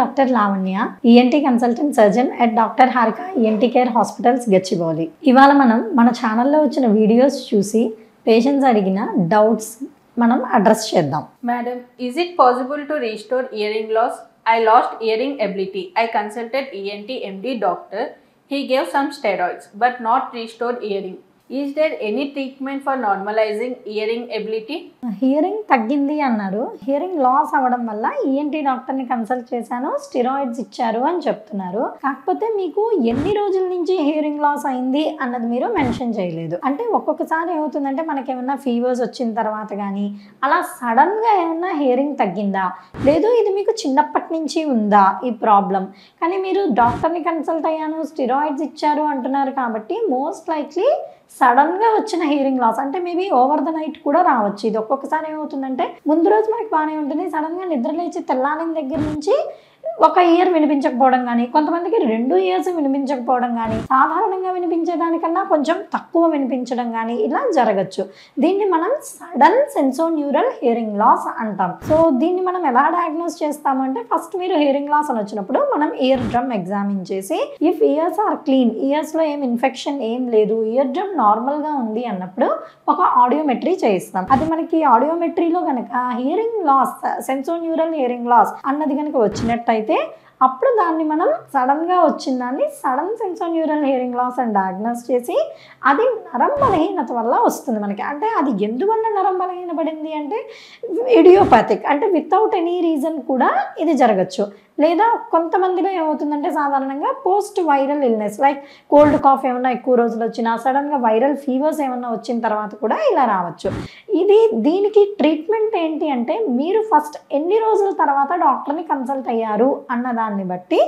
Doctor Lavanya, ENT consultant surgeon at doctor Harika ENT care hospitals Gachibowli. ఇవాళ మనం మన ఛానల్లో వచ్చిన వీడియోస్ చూసి పేషెంట్స్ అడిగిన డౌట్స్ మనం అడ్రస్ చేద్దాం. Madam, is it possible to restore hearing loss? I lost hearing ability. I consulted ENT MD doctor. He gave some steroids but not restored hearing. Is there any treatment for normalizing hearing ability? Hearing తగ్గింది అన్నారు. Hearing loss అవ్వడం వల్ల ENT డాక్టర్ని consult చేశాను, steroids ఇచ్చారు అని చెప్తున్నారు. కాకపోతే మీకు ఎన్ని రోజుల నుంచి హియరింగ్ లాస్ అయింది అన్నది మీరు మెన్షన్ చేయలేదు. అంటే ఒక్కొక్కసారి ఏమవుతుందంటే మనకి ఏమన్నా ఫీవర్స్ వచ్చిన తర్వాత కానీ అలా సడన్గా ఏమన్నా హియరింగ్ తగ్గిందా, లేదు ఇది మీకు చిన్నప్పటి నుంచి ఉందా ఈ ప్రాబ్లం, కానీ మీరు డాక్టర్ని కన్సల్ట్ అయ్యాను, స్టెరాయిడ్స్ ఇచ్చారు అంటున్నారు. కాబట్టి మోస్ట్ లైక్లీ సడన్గా వచ్చిన హియరింగ్ లాస్ అంటే మేబీ ఓవర్ ద నైట్ కూడా రావచ్చు. ఇది ఒక్కొక్కసారి ఏమవుతుందంటే ముందు రోజు మనకి బాగానే ఉంటుంది, సడన్గా నిద్ర లేచి తెల్లారిన దగ్గర నుంచి ఒక ఇయర్ వినిపించకపోవడం కానీ, కొంతమందికి 2 ఇయర్స్ వినిపించకపోవడం కానీ, సాధారణంగా వినిపించేదానికన్నా కొంచెం తక్కువ వినిపించడం కానీ ఇలా జరగచ్చు. దీన్ని మనం సడన్ సెన్సోన్యూరల్ హియరింగ్ లాస్ అంటాం. సో దీన్ని మనం ఎలా డయాగ్నోస్ చేస్తామంటే ఫస్ట్ మీరు హియరింగ్ లాస్ అని వచ్చినప్పుడు మనం ఇయర్ డ్రమ్ ఎగ్జామిన్ చేసి ఇఫ్ ఇయర్స్ ఆర్ క్లీన్, ఇయర్స్లో ఏం ఇన్ఫెక్షన్ ఏం లేదు, ఇయర్ డ్రమ్ నార్మల్గా ఉంది అన్నప్పుడు ఒక ఆడియోమెట్రీ చేయిస్తాం. అది మనకి ఆడియోమెట్రీలో కనుక హియరింగ్ లాస్, సెన్సోన్యూరల్ హియరింగ్ లాస్ అన్నది కనుక వచ్చినట్టయితే అప్పుడు దాన్ని మనం సడన్గా వచ్చిన దాన్ని సడన్ సెన్సోన్యూరల్ హియరింగ్ లాస్ అని డయాగ్నోస్ చేసి అది నరం బలహీనత వల్ల వస్తుంది మనకి. అంటే అది ఎందువల్ల నరం బలహీనపడింది అంటే ఇడియోపాథిక్, అంటే వితౌట్ ఎనీ రీజన్ కూడా ఇది జరగచ్చు. లేదా కొంతమందిలో ఏమవుతుందంటే సాధారణంగా post viral illness like cold cough ఏమన్నా ఎక్కువ రోజులు వచ్చినా, సడన్గా వైరల్ ఫీవర్స్ ఏమన్నా వచ్చిన తర్వాత కూడా ఇలా రావచ్చు. దీనికి ట్రీట్మెంట్ ఏంటి అంటే మీరు ఫస్ట్ ఎన్ని రోజుల తర్వాత డాక్టర్ని కన్సల్ట్ అయ్యారు అన్నదాన్ని బట్టి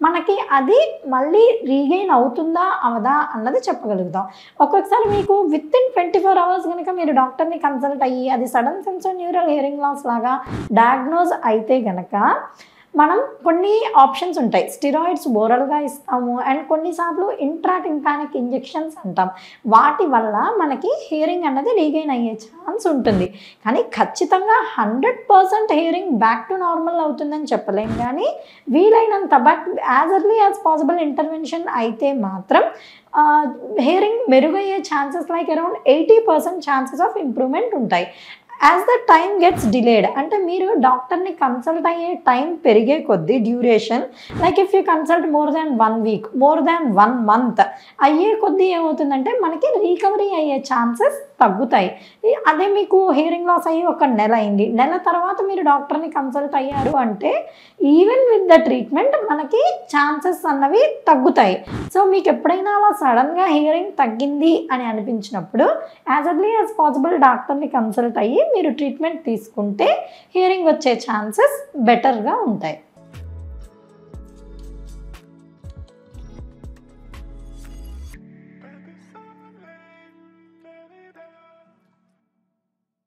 మనకి అది మళ్ళీ రీగెయిన్ అవుతుందా అవదా అన్నది చెప్పగలుగుతాం. ఒక్కొక్కసారి మీకు విత్ ఇన్ 24 అవర్స్ కనుక మీరు డాక్టర్ని కన్సల్ట్ అయ్యి అది సడన్ సెన్సోన్యూరల్ హియరింగ్ లాస్ లాగా డయాగ్నోజ్ అయితే కనుక మనం కొన్ని ఆప్షన్స్ ఉంటాయి. స్టెరాయిడ్స్ ఓరల్గా ఇస్తాము అండ్ కొన్నిసార్లు ఇంట్రాటింపానిక్ ఇంజెక్షన్స్ అంటాం. వాటి వల్ల మనకి హియరింగ్ అన్నది రీగెయిన్ అయ్యే ఛాన్స్ ఉంటుంది. కానీ ఖచ్చితంగా 100% హియరింగ్ బ్యాక్ టు నార్మల్ అవుతుందని చెప్పలేం. కానీ వీలైనంత but as early as possible intervention అయితే మాత్రం హియరింగ్ మెరుగయ్యే chances like around 80% chances of improvement ఉంటాయి. As the time gets delayed అంటే మీరు డాక్టర్ని కన్సల్ట్ అయ్యే టైం పెరిగే కొద్దీ duration like if you consult more than 1 week, more than 1 month అయ్యే కొద్దీ ఏమవుతుందంటే మనకి రికవరీ అయ్యే ఛాన్సెస్ తగ్గుతాయి. అదే మీకు హియరింగ్ లాస్ అయ్యి 1 నెల అయింది, నెల తర్వాత మీరు డాక్టర్ని కన్సల్ట్ అయ్యారు అంటే ఈవెన్ విత్ ద ట్రీట్మెంట్ మనకి ఛాన్సెస్ అన్నవి తగ్గుతాయి. సో మీకు ఎప్పుడైనా అలా సడన్గా హియరింగ్ తగ్గింది అని అనిపించినప్పుడు యాజ్ ఎర్లీ యాజ్ పాసిబుల్ డాక్టర్ని కన్సల్ట్ అయ్యి మీరు ట్రీట్మెంట్ తీసుకుంటే హియరింగ్ వచ్చే ఛాన్సెస్ బెటర్గా ఉంటాయి.